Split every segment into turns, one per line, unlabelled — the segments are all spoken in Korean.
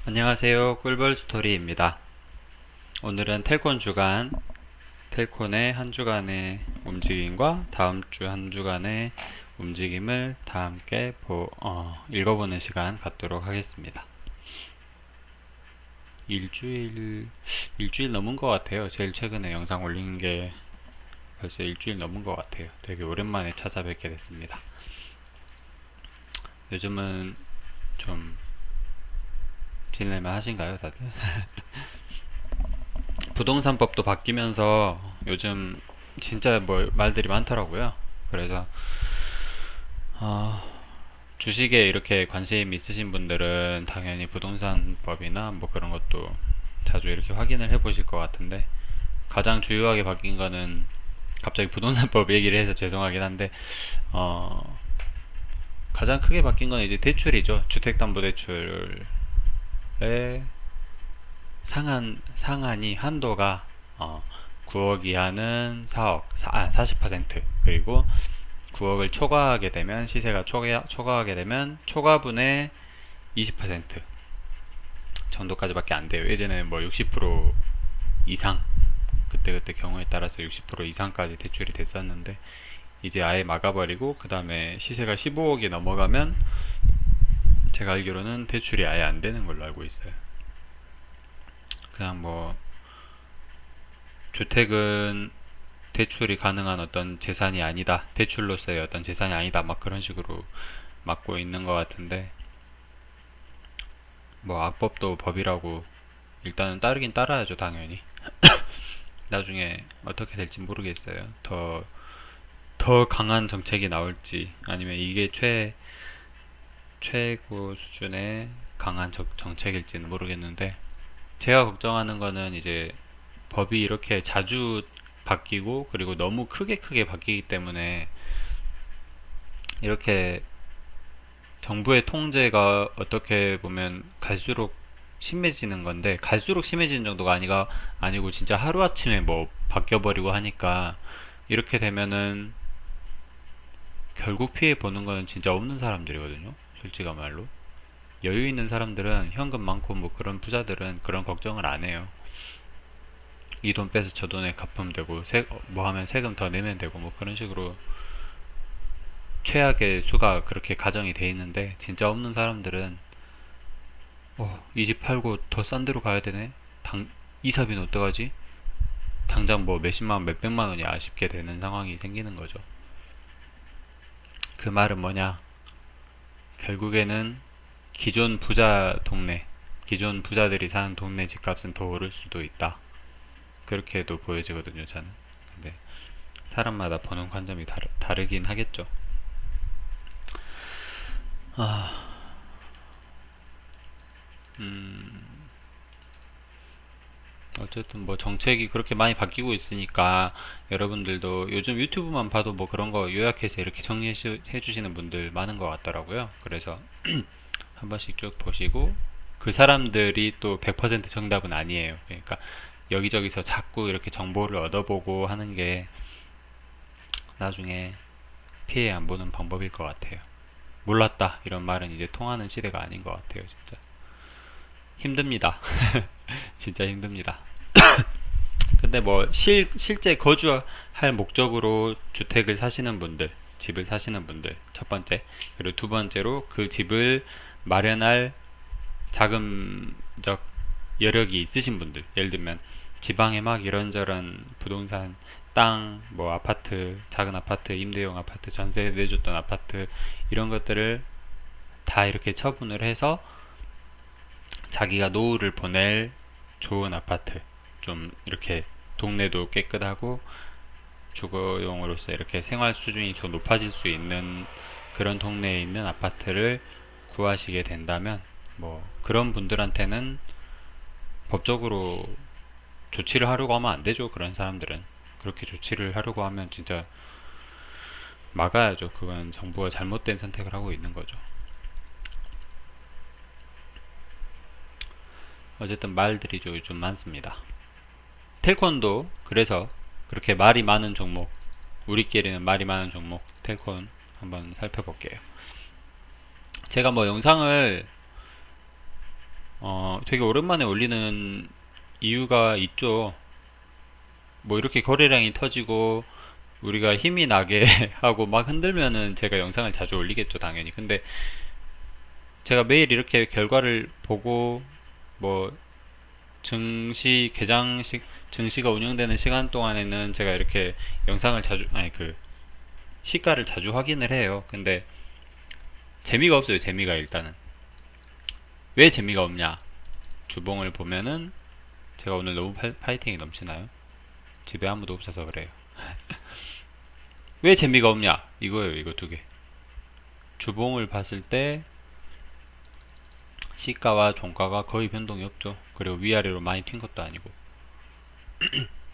안녕하세요. 꿀벌스토리입니다. 오늘은 텔콘 주간, 텔콘의 한 주간의 움직임과 다음 주 한 주간의 움직임을 다 함께 읽어보는 시간 갖도록 하겠습니다. 일주일 넘은 것 같아요. 제일 최근에 영상 올린 게 벌써 일주일 넘은 것 같아요. 되게 오랜만에 찾아뵙게 됐습니다. 요즘은 좀 지낼만 하신가요, 다들? 부동산법도 바뀌면서 요즘 진짜 뭐 말들이 많더라고요. 그래서 어, 주식에 이렇게 관심 있으신 분들은 당연히 부동산법이나 뭐 그런 것도 자주 이렇게 확인을 해보실 것 같은데, 가장 주요하게 바뀐 거는, 갑자기 부동산법 얘기를 해서 죄송하긴 한데, 어, 가장 크게 바뀐 건 이제 대출이죠. 주택담보대출의 상한이 한도가 9억 이하는 40%, 그리고 9억을 초과하게 되면, 시세가 초과하게 되면 초과분의 20% 정도까지밖에 안 돼요. 예전에는 뭐 60% 이상, 그때그때 경우에 따라서 60% 이상까지 대출이 됐었는데, 이제 아예 막아버리고 그 다음에 시세가 15억이 넘어가면 제가 알기로는 대출이 아예 안 되는 걸로 알고 있어요. 그냥 뭐 주택은 대출이 가능한 어떤 재산이 아니다, 대출로서의 어떤 재산이 아니다, 막 그런 식으로 막고 있는 것 같은데, 뭐 악법도 법이라고 일단은 따르긴 따라야죠, 당연히. 나중에 어떻게 될지 모르겠어요. 더 강한 정책이 나올지, 아니면 이게 최고 수준의 강한 정책일지는 모르겠는데, 제가 걱정하는 거는 이제 법이 이렇게 자주 바뀌고, 그리고 너무 크게 바뀌기 때문에, 이렇게 정부의 통제가 어떻게 보면 갈수록 심해지는 건데, 갈수록 심해지는 정도가 아니고 진짜 하루아침에 뭐 바뀌어버리고 하니까, 이렇게 되면은 결국 피해 보는 거는 진짜 없는 사람들이거든요. 솔직한 말로. 여유 있는 사람들은, 현금 많고 뭐 그런 부자들은 그런 걱정을 안 해요. 이 돈 빼서 저 돈에 갚으면 되고, 뭐 하면 세금 더 내면 되고, 뭐 그런 식으로 최악의 수가 그렇게 가정이 돼 있는데, 진짜 없는 사람들은 이 집 팔고 더 싼 데로 가야 되네. 이사비는 어떡하지? 당장 뭐 몇십만 원, 몇백만 원이 아쉽게 되는 상황이 생기는 거죠. 그 말은 뭐냐? 결국에는 기존 부자 동네, 기존 부자들이 사는 동네 집값은 더 오를 수도 있다. 그렇게도 보여지거든요, 저는. 근데 사람마다 보는 관점이 다르긴 하겠죠. 아, 어쨌든 뭐 정책이 그렇게 많이 바뀌고 있으니까, 여러분들도 요즘 유튜브만 봐도 뭐 그런 거 요약해서 이렇게 정리해 주시는 분들 많은 것 같더라고요. 그래서 한 번씩 쭉 보시고, 그 사람들이 또 100% 정답은 아니에요. 그러니까 여기저기서 자꾸 이렇게 정보를 얻어보고 하는 게 나중에 피해 안 보는 방법일 것 같아요. 몰랐다 이런 말은 이제 통하는 시대가 아닌 것 같아요. 진짜 힘듭니다. 진짜 힘듭니다. 근데 뭐 실제 거주할 목적으로 주택을 사시는 분들, 집을 사시는 분들, 첫 번째. 그리고 두 번째로 그 집을 마련할 자금적 여력이 있으신 분들, 예를 들면 지방에 막 이런저런 부동산, 땅, 뭐 아파트, 작은 아파트, 임대용 아파트, 전세 내줬던 아파트, 이런 것들을 다 이렇게 처분을 해서 자기가 노후를 보낼 좋은 아파트, 좀 이렇게 동네도 깨끗하고 주거용으로서 이렇게 생활 수준이 더 높아질 수 있는 그런 동네에 있는 아파트를 구하시게 된다면, 뭐 그런 분들한테는 법적으로 조치를 하려고 하면 안 되죠. 그런 사람들은 그렇게 조치를 하려고 하면 진짜 막아야죠. 그건 정부가 잘못된 선택을 하고 있는 거죠. 어쨌든 말들이 좀 많습니다. 텔콘도 그래서 그렇게 말이 많은 종목, 우리끼리는 말이 많은 종목 텔콘 한번 살펴볼게요. 제가 뭐 영상을 되게 오랜만에 올리는 이유가 있죠. 뭐 이렇게 거래량이 터지고 우리가 힘이 나게 하고 막 흔들면은 제가 영상을 자주 올리겠죠, 당연히. 근데 제가 매일 이렇게 결과를 보고 뭐 증시가 운영되는 시간 동안에는 제가 이렇게 영상을 자주, 아니 그 시가를 자주 확인을 해요. 근데 재미가 없어요, 재미가 일단은. 왜 재미가 없냐? 주봉을 보면은 제가 오늘 너무 파이팅이 넘치나요? 집에 아무도 없어서 그래요. 왜 재미가 없냐? 이거예요, 이거 두 개. 주봉을 봤을 때 시가와 종가가 거의 변동이 없죠. 그리고 위아래로 많이 튄 것도 아니고.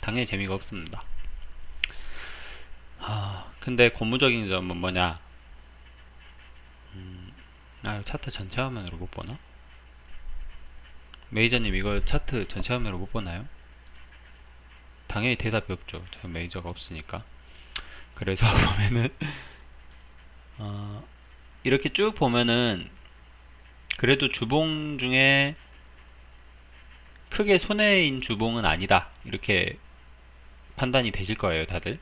당연히 재미가 없습니다. 근데 고무적인 점은 뭐냐? 차트 전체 화면으로 못 보나? 메이저님 이거 차트 전체 화면으로 못 보나요? 당연히 대답이 없죠. 저 메이저가 없으니까. 그래서 보면은 이렇게 쭉 보면은 그래도 주봉 중에 크게 손해인 주봉은 아니다. 이렇게 판단이 되실 거예요, 다들.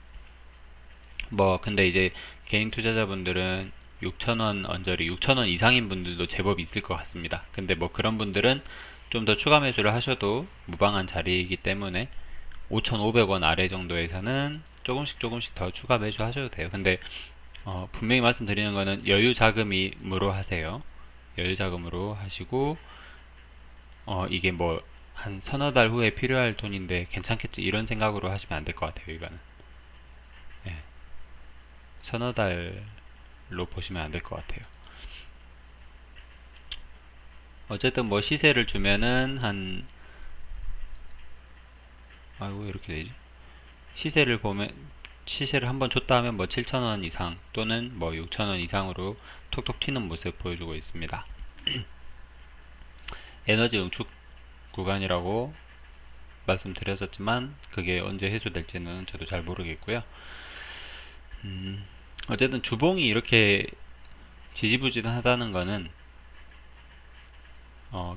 뭐 근데 이제 개인 투자자분들은 6,000원 언저리 6,000원 이상인 분들도 제법 있을 것 같습니다. 근데 뭐 그런 분들은 좀 더 추가 매수를 하셔도 무방한 자리이기 때문에 5,500원 아래 정도에서는 조금씩 더 추가 매수 하셔도 돼요. 근데 분명히 말씀드리는 거는 여유 자금으로 하세요. 여유 자금으로 하시고 이게 뭐 한 서너 달 후에 필요할 돈인데 괜찮겠지 이런 생각으로 하시면 안 될 것 같아요. 이거는 예, 서너 달로 보시면 안 될 것 같아요. 어쨌든 뭐 시세를 주면은 한 아이고 이렇게 되지. 시세를 보면 시세를 한번 줬다 하면 뭐 7,000원 이상 또는 뭐 6,000원 이상으로 톡톡 튀는 모습 보여주고 있습니다. 에너지 응축 구간이라고 말씀드렸었지만 그게 언제 해소될지는 저도 잘 모르겠고요. 어쨌든 주봉이 이렇게 지지부진하다는 거는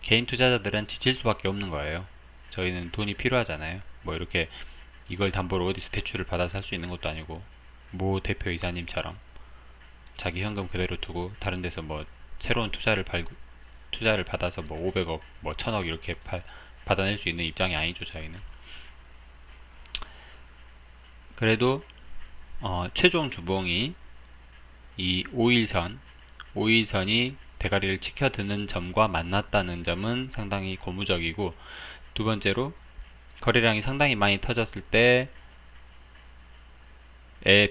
개인 투자자들은 지칠 수밖에 없는 거예요. 저희는 돈이 필요하잖아요. 뭐 이렇게 이걸 담보로 어디서 대출을 받아서 할 수 있는 것도 아니고 모 대표이사님처럼 자기 현금 그대로 두고 다른 데서 뭐 새로운 투자를 받아서 뭐 500억, 뭐 1000억 이렇게 받아낼 수 있는 입장이 아니죠, 저희는. 그래도 최종 주봉이 이 5일선이 대가리를 치켜드는 점과 만났다는 점은 상당히 고무적이고, 두 번째로 거래량이 상당히 많이 터졌을 때에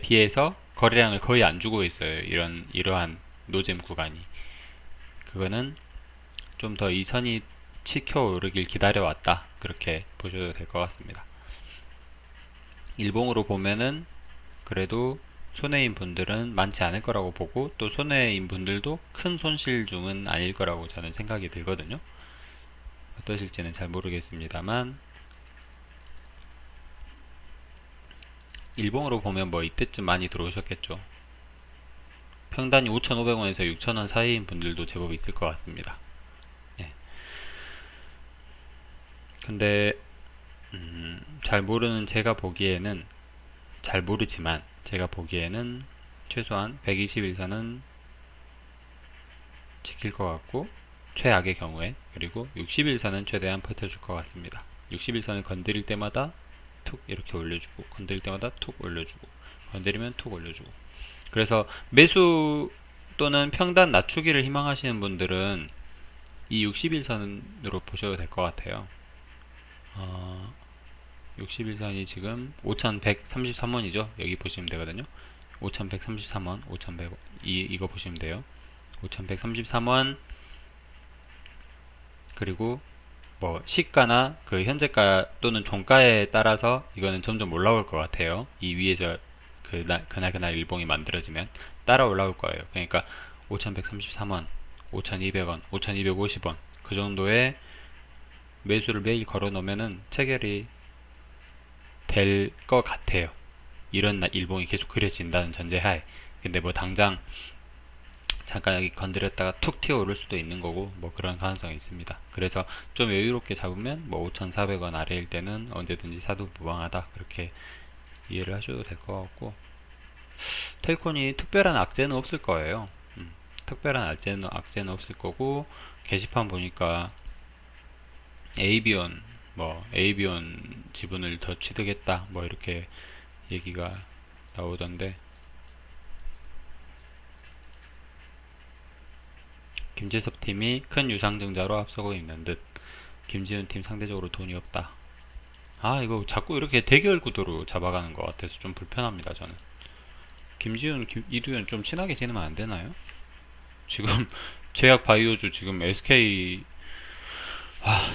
비해서 거래량을 거의 안 주고 있어요. 이러한 노잼 구간이. 그거는 좀 더 이 선이 치켜 오르길 기다려왔다. 그렇게 보셔도 될 것 같습니다. 일봉으로 보면은 그래도 손해인 분들은 많지 않을 거라고 보고, 또 손해인 분들도 큰 손실 중은 아닐 거라고 저는 생각이 들거든요. 어떠실지는 잘 모르겠습니다만 일봉으로 보면 뭐 이때쯤 많이 들어오셨겠죠. 평단이 5,500원에서 6,000원 사이인 분들도 제법 있을 것 같습니다. 예. 근데 잘 모르는 제가 보기에는, 잘 모르지만 제가 보기에는 최소한 121선은 지킬 것 같고, 최악의 경우에, 그리고 61선은 최대한 버텨줄 것 같습니다. 61선을 건드릴 때마다 툭 이렇게 올려주고, 건드릴 때마다 툭 올려주고, 건드리면 툭 올려주고. 그래서 매수 또는 평단 낮추기를 희망하시는 분들은 이 61선으로 보셔도 될 것 같아요. 61선이 지금 5133원이죠. 여기 보시면 되거든요. 5133원, 5100원, 이거 보시면 돼요. 5133원, 그리고 뭐 시가나 그 현재가 또는 종가에 따라서 이거는 점점 올라올 것 같아요. 이 위에서 그날 일봉이 만들어지면 따라 올라올 거예요. 그러니까 5133원, 5200원, 5250원 그 정도의 매수를 매일 걸어 놓으면은 체결이 될 것 같아요. 이런 일봉이 계속 그려진다는 전제하에. 근데 뭐 당장 잠깐 여기 건드렸다가 툭 튀어오를 수도 있는 거고 뭐 그런 가능성이 있습니다. 그래서 좀 여유롭게 잡으면 뭐 5,400원 아래일 때는 언제든지 사도 무방하다, 그렇게 이해를 하셔도 될 것 같고, 텔콘이 특별한 악재는 없을 거예요. 특별한 악재는 없을 거고, 게시판 보니까 에이비온 에이비온 지분을 더 취득했다 뭐 이렇게 얘기가 나오던데, 김지섭 팀이 큰 유상증자로 앞서고 있는 듯, 김지훈 팀 상대적으로 돈이 없다. 아, 이거 자꾸 이렇게 대결 구도로 잡아가는 것 같아서 좀 불편합니다, 저는. 김지훈, 이두현 좀 친하게 지내면 안 되나요? 지금 제약 바이오주 지금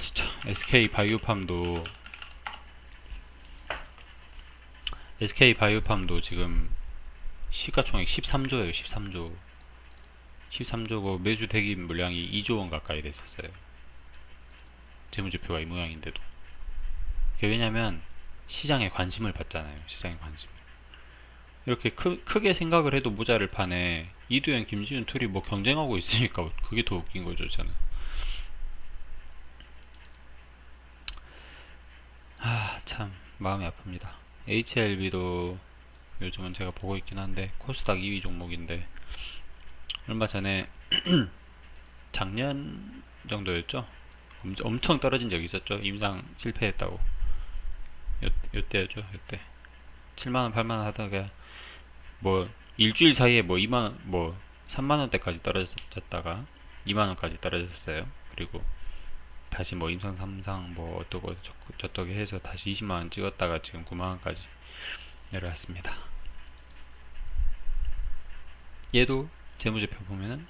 진짜 SK 바이오팜도 지금 시가총액 13조예요. 13조고 매주 대기 물량이 2조 원 가까이 됐었어요. 재무제표가 이 모양인데도. 그게 왜냐면 시장에 관심을 받잖아요. 시장에 관심. 이렇게 크게 생각을 해도 모자를 판에 이두현, 김지훈 둘이 뭐 경쟁하고 있으니까 그게 더 웃긴 거죠, 저는. 참 마음이 아픕니다. HLB도 요즘은 제가 보고 있긴 한데 코스닥 2위 종목인데, 얼마 전에 작년 정도였죠? 엄청 떨어진 적이 있었죠. 임상 실패했다고. 요때였죠. 요때 7만원 8만원 하다가 뭐 일주일 사이에 뭐 2만원 뭐 3만원대까지 떨어졌다가 2만원까지 떨어졌어요. 그리고 다시 뭐 임상 3상 뭐 어떠고 저떠게 해서 다시 20만원 찍었다가 지금 9만원까지 내려왔습니다. 얘도 재무제표 보면은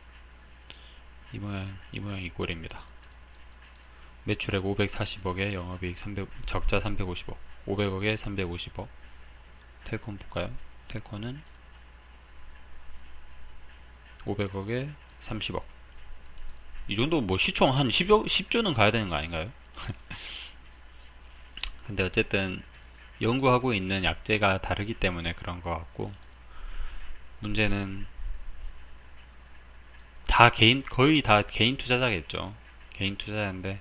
이 모양 이 꼴입니다. 매출액 540억에 영업이익 적자 350억, 500억에 350억. 텔콘 볼까요? 텔콘은 500억에 30억. 이 정도 뭐 시총 한 10조는 가야 되는 거 아닌가요? 근데 어쨌든 연구하고 있는 약재가 다르기 때문에 그런 것 같고, 문제는 거의 다 개인 투자자겠죠. 개인 투자자인데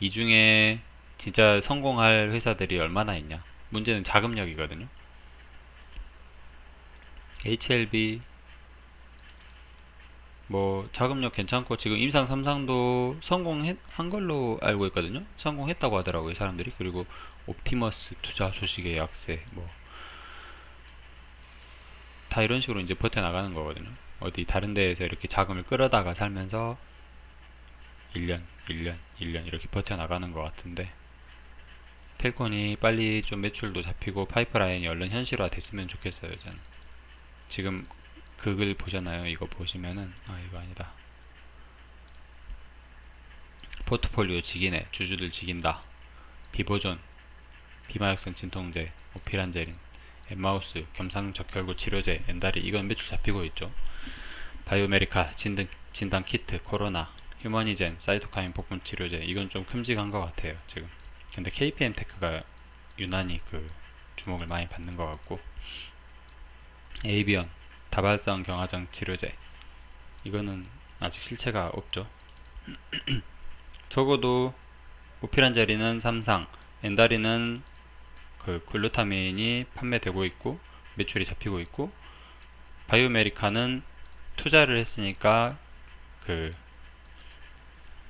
이 중에 진짜 성공할 회사들이 얼마나 있냐. 문제는 자금력이거든요. HLB 뭐 자금력 괜찮고 지금 임상 3상도 성공한 걸로 알고 있거든요. 성공했다고 하더라고요, 사람들이. 그리고 옵티머스 투자 소식의 약세 뭐 다 이런 식으로 이제 버텨나가는 거거든요. 어디 다른 데에서 이렇게 자금을 끌어다가 살면서 1년 이렇게 버텨나가는 것 같은데, 텔콘이 빨리 좀 매출도 잡히고 파이프라인이 얼른 현실화 됐으면 좋겠어요, 저는. 지금 그 글 보셨나요? 이거 보시면은 이거 아니다. 포트폴리오 지기네, 주주들 지긴다. 비보존, 비마약성 진통제, 오피란제린, 엠마우스, 겸상적혈구 치료제, 엔다리, 이건 매출 잡히고 있죠. 바이오메리카, 진단 키트, 코로나, 휴머니젠, 사이토카인 폭풍 치료제, 이건 좀 큼직한 것 같아요, 지금. 근데 KPM 테크가 유난히 그 주목을 많이 받는 것 같고, 에이비언, 다발성 경화장 치료제, 이거는 아직 실체가 없죠. 적어도 오피란제리는 3상, 엔다리는 그 글루타민이 판매되고 있고 매출이 잡히고 있고, 바이오메리카는 투자를 했으니까 그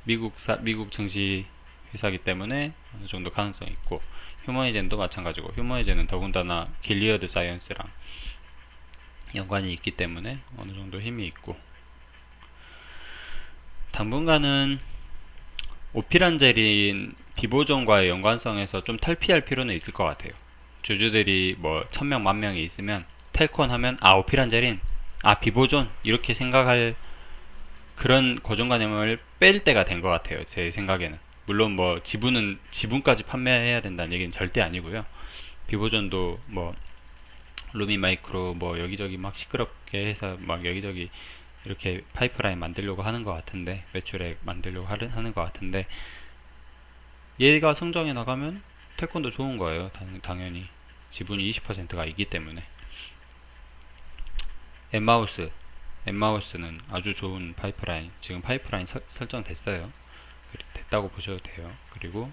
미국 증시 회사이기 때문에 어느 정도 가능성이 있고, 휴머니젠도 마찬가지고, 휴머니젠은 더군다나 길리어드 사이언스랑 연관이 있기 때문에 어느 정도 힘이 있고, 당분간은 오피란제린 비보존과의 연관성에서 좀 탈피할 필요는 있을 것 같아요. 주주들이 뭐 1000명 만명이 있으면 텔콘 하면 오피란제린, 비보존 이렇게 생각할 그런 고정관념을 뺄 때가 된 것 같아요, 제 생각에는. 물론 뭐 지분까지 판매해야 된다는 얘기는 절대 아니고요. 비보존도 뭐 루미마이크로 뭐 여기저기 막 시끄럽게 해서 막 여기저기 이렇게 파이프라인 만들려고 하는 것 같은데, 매출액 만들려고 하는 것 같은데, 얘가 성장해 나가면 태권도 좋은 거예요. 당연히 지분이 20%가 있기 때문에. 엠마우스 엠마우스는 아주 좋은 파이프라인, 지금 파이프라인 설정됐어요. 됐다고 보셔도 돼요. 그리고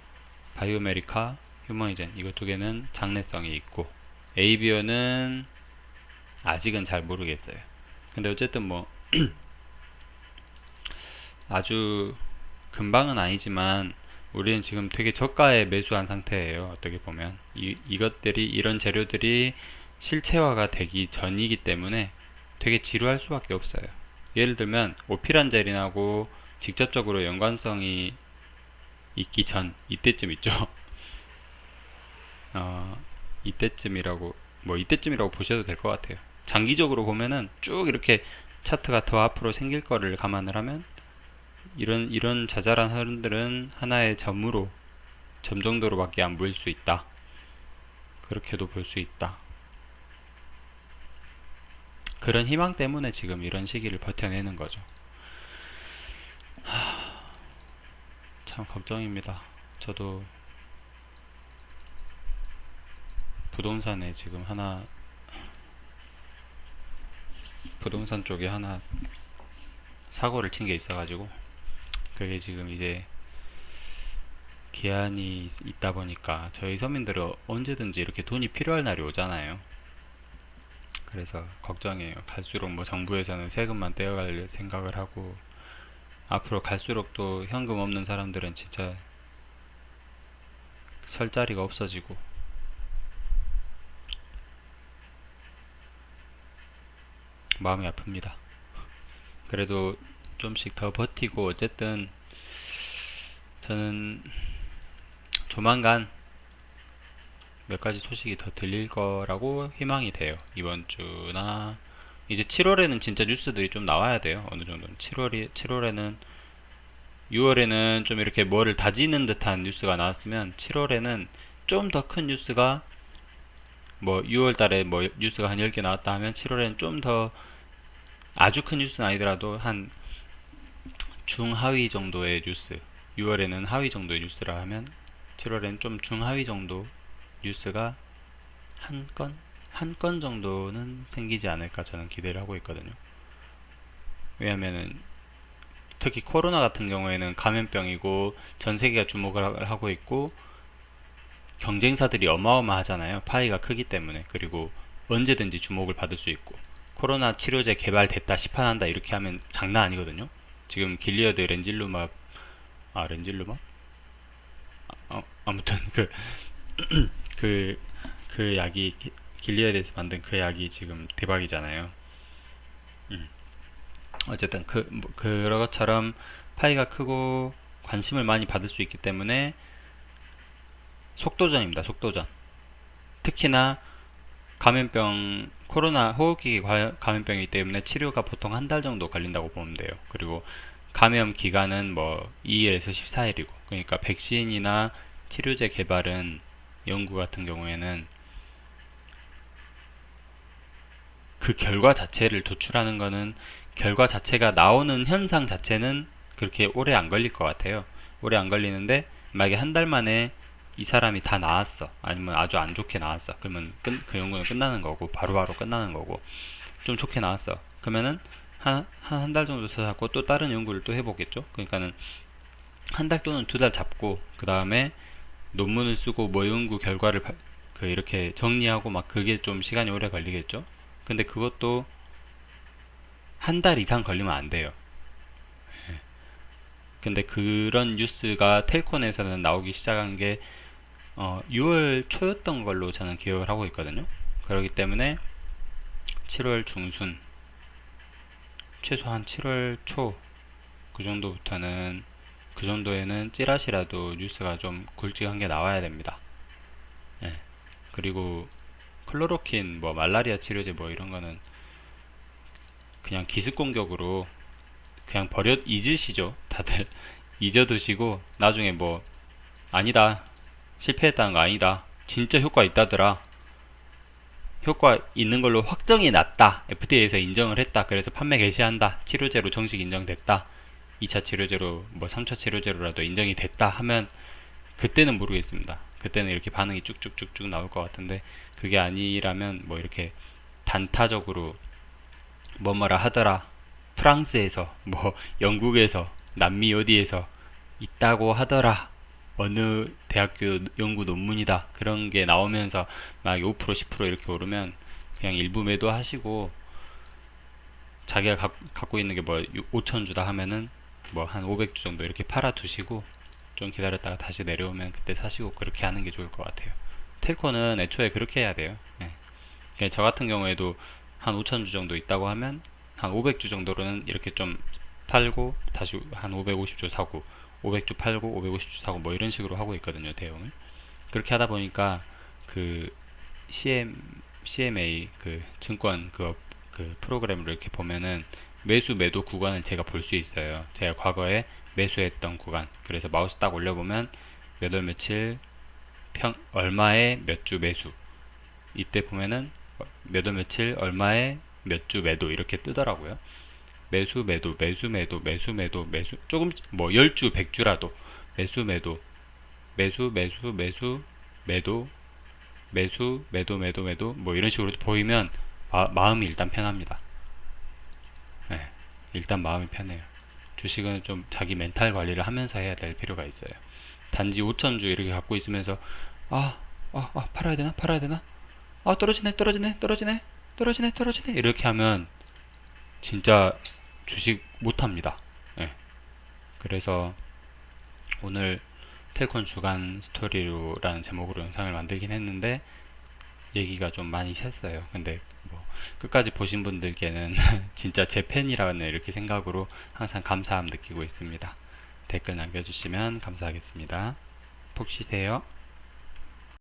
바이오메리카, 휴머이젠 이거 두 개는 장래성이 있고, 에이비어는 아직은 잘 모르겠어요. 근데 어쨌든 뭐 아주 금방은 아니지만 우리는 지금 되게 저가에 매수한 상태예요. 어떻게 보면 이것들이, 이런 재료들이 실체화가 되기 전이기 때문에 되게 지루할 수밖에 없어요. 예를 들면 오피란젤린하고 직접적으로 연관성이 있기 전 이때쯤 있죠. 이때쯤이라고 보셔도 될 것 같아요. 장기적으로 보면은 쭉 이렇게 차트가 더 앞으로 생길 거를 감안을 하면 이런 자잘한 흐름들은 하나의 점 정도로밖에 안 보일 수 있다. 그렇게도 볼 수 있다. 그런 희망 때문에 지금 이런 시기를 버텨내는 거죠. 참 걱정입니다. 저도 부동산에 지금 부동산 쪽에 하나 사고를 친 게 있어가지고, 그게 지금 이제 기한이 있다 보니까 저희 서민들은 언제든지 이렇게 돈이 필요할 날이 오잖아요. 그래서 걱정이에요. 갈수록 뭐 정부에서는 세금만 떼어갈 생각을 하고, 앞으로 갈수록 또 현금 없는 사람들은 진짜 설 자리가 없어지고, 마음이 아픕니다. 그래도 좀씩 더 버티고, 어쨌든 저는 조만간 몇 가지 소식이 더 들릴 거라고 희망이 돼요. 이번 주나 이제 7월에는 진짜 뉴스들이 좀 나와야 돼요. 어느 정도는 7월에는, 6월에는 좀 이렇게 뭐를 다지는 듯한 뉴스가 나왔으면 7월에는 좀 더 큰 뉴스가, 뭐 6월 달에 뭐 뉴스가 한 10개 나왔다 하면 7월에는 좀 더 아주 큰 뉴스는 아니더라도 한 중하위 정도의 뉴스, 6월에는 하위 정도의 뉴스라 하면 7월에는 좀 중하위 정도 뉴스가 한 건 정도는 생기지 않을까 저는 기대를 하고 있거든요. 왜냐면은 특히 코로나 같은 경우에는 감염병이고 전 세계가 주목을 하고 있고 경쟁사들이 어마어마하잖아요. 파이가 크기 때문에. 그리고 언제든지 주목을 받을 수 있고, 코로나 치료제 개발됐다 시판한다 이렇게 하면 장난 아니거든요. 지금 길리어드 렌질루맙, 렌질루맙? 아무튼 그, 그 약이, 길리어드에서 만든 그 약이 지금 대박이잖아요. 어쨌든 그런 것처럼 파이가 크고 관심을 많이 받을 수 있기 때문에 속도전입니다. 속도전. 특히나 코로나 호흡기계 감염병이기 때문에 치료가 보통 한 달 정도 걸린다고 보면 돼요. 그리고 감염 기간은 뭐 2일에서 14일이고, 그러니까 백신이나 치료제 개발은, 연구 같은 경우에는 그 결과 자체를 도출하는 거는, 결과 자체가 나오는 현상 자체는 그렇게 오래 안 걸릴 것 같아요. 오래 안 걸리는데, 만약에 한 달 만에 이 사람이 다 나았어, 아니면 아주 안 좋게 나왔어, 그러면 그 연구는 끝나는 거고, 바로바로 끝나는 거고. 좀 좋게 나왔어 그러면은 한 달 정도 더 잡고 또 다른 연구를 또 해보겠죠. 그러니까는 한 달 또는 2달 잡고, 그 다음에 논문을 쓰고 뭐 연구 결과를 이렇게 정리하고 막, 그게 좀 시간이 오래 걸리겠죠. 근데 그것도 한 달 이상 걸리면 안 돼요. 근데 그런 뉴스가 텔콘에서는 나오기 시작한 게 6월 초였던 걸로 저는 기억을 하고 있거든요. 그렇기 때문에 7월 중순, 최소한 7월 초, 그 정도부터는, 그 정도에는 찌라시라도 뉴스가 좀 굵직한 게 나와야 됩니다. 예. 그리고 클로로킨, 뭐 말라리아 치료제 뭐 이런 거는 그냥 기습 공격으로 그냥 잊으시죠. 다들 잊어두시고, 나중에 뭐 아니다, 실패했다는 거 아니다, 진짜 효과 있다더라, 효과 있는 걸로 확정이 났다, FDA에서 인정을 했다, 그래서 판매 개시한다, 치료제로 정식 인정됐다, 2차 치료제로 뭐 3차 치료제로라도 인정이 됐다 하면, 그때는 모르겠습니다. 그때는 이렇게 반응이 쭉쭉쭉쭉 나올 것 같은데, 그게 아니라면 뭐 이렇게 단타적으로 뭐뭐라 하더라, 프랑스에서 뭐 영국에서 남미 어디에서 있다고 하더라. 어느 대학교 연구 논문이다. 그런 게 나오면서 막 5% 10% 이렇게 오르면 그냥 일부 매도하시고, 자기가 갖고 있는 게 뭐 5천 주다 하면은 뭐 한 500주 정도 이렇게 팔아 두시고, 좀 기다렸다가 다시 내려오면 그때 사시고, 그렇게 하는 게 좋을 것 같아요. 텔코는 애초에 그렇게 해야 돼요. 예. 그러니까 저 같은 경우에도 한 5천 주 정도 있다고 하면 한 500주 정도로는 이렇게 좀 팔고, 다시 한 550주 사고, 500주 팔고 550주 사고, 뭐 이런 식으로 하고 있거든요, 대응을. 그렇게 하다 보니까 그 CMA 그 증권 그 프로그램을 이렇게 보면은 매수 매도 구간을 제가 볼 수 있어요. 제가 과거에 매수했던 구간. 그래서 마우스 딱 올려보면 몇 월 며칠 얼마에 몇 주 매수. 이때 보면은 몇 월 며칠 얼마에 몇 주 매도 이렇게 뜨더라고요. 매수 매도 매수 매도 매수 매도 매수, 조금 뭐 10주 100주라도 매수 매도 매수 매수 매수 매도 매수 매도 매도 매도 뭐 이런 식으로 보이면 마음이 일단 편합니다. 네, 일단 마음이 편해요. 주식은 좀 자기 멘탈 관리를 하면서 해야 될 필요가 있어요. 단지 5천주 이렇게 갖고 있으면서 팔아야 되나 팔아야 되나, 떨어지네 떨어지네 떨어지네 떨어지네 떨어지네 이렇게 하면 진짜 주식 못합니다. 예. 그래서 오늘 텔콘 주간 스토리로라는 제목으로 영상을 만들긴 했는데 얘기가 좀 많이 샜어요. 근데 뭐 끝까지 보신 분들께는 진짜 제 팬이라는 이렇게 생각으로 항상 감사함 느끼고 있습니다. 댓글 남겨주시면 감사하겠습니다. 푹 쉬세요.